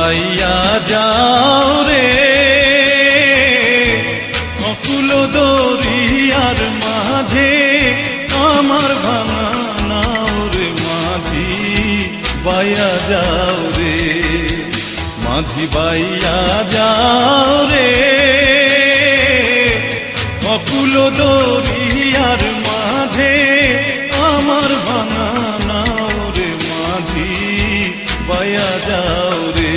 বাইয়া যাও রে অকুল দরিয়ার মাঝে আমার ভাঙা নাও রে মাঝি বাইয়া যাও রে মাঝি বাইয়া যাও রে অকুল দরিয়ার মাঝে আমার ভাঙা নাও রে মাঝি বাইয়া যাও রে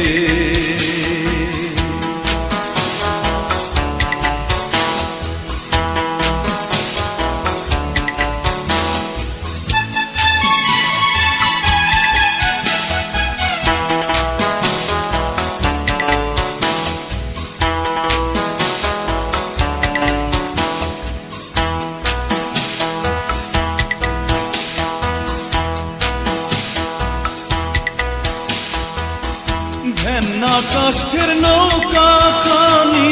ঘেন্না কাষ্ঠের নৌকা খানি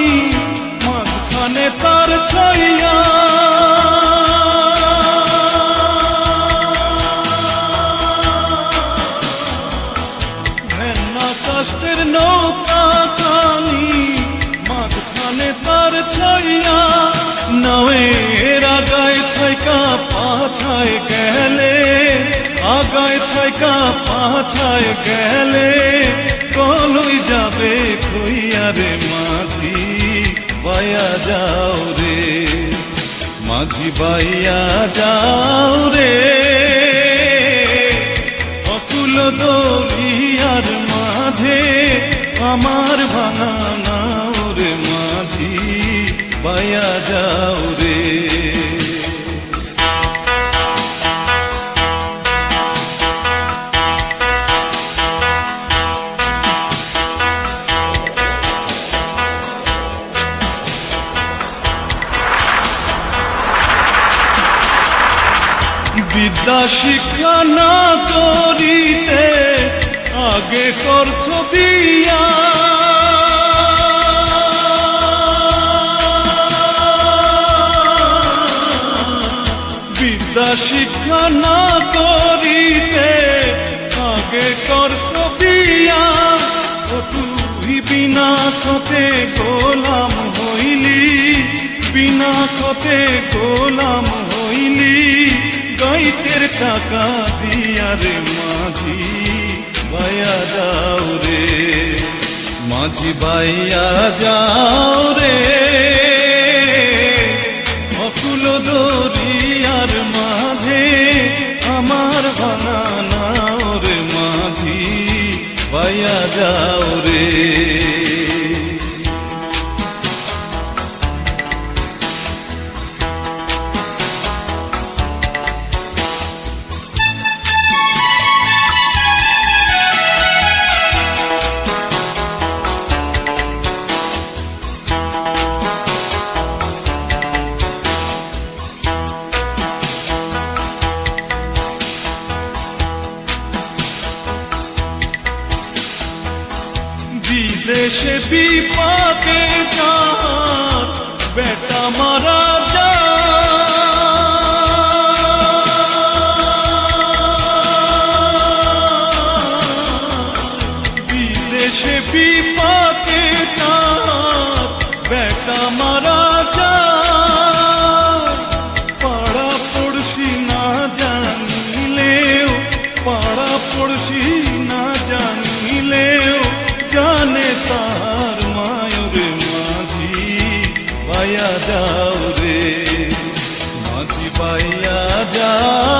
মাঝখানে তার ছাইয়া ঘেন্না কাষ্ঠের নৌকা খানি মাঝখানে তার ছাইয়া নাওয়ের আগায় থাইকা পাছায় গেলে আগায় থাইকা পাছায় গেলে কলই যাবে কইয়া রে মাঝি বাইয়া যাও রে মাঝি বাইয়া যাও রে অকুল দরিয়ার মাঝে আমার ভাঙা নাও রে মাঝি বাইয়া যাও রে বিদ্যা শিক্ষা না করিতে আগে করছ বিয়া বিদ্যা শিক্ষা না করিতে আগে করছ বিয়া ও তুই বিনা কতে গোলাম হইলি বিনা কতে গোলাম হইলি গাইতের টাকা দিয়া রে মাঝি বাইয়া যাও রে মাঝি বাইয়া যাও রে অকুল দরিয়ার মাঝে আমার ভাঙা নাও রে মাঝি বাইয়া যাও রে বিদেশে বিপাকে যার বেটা মারা বিদেশে বিপাকে যার বেটা মারা পাড়া পড়শি না জানিলেও পাড়া পড়শি না জানিলেও জানে তার মায়রে মাঝি বাইয়া যাও রে মাঝি বাইয়া যাও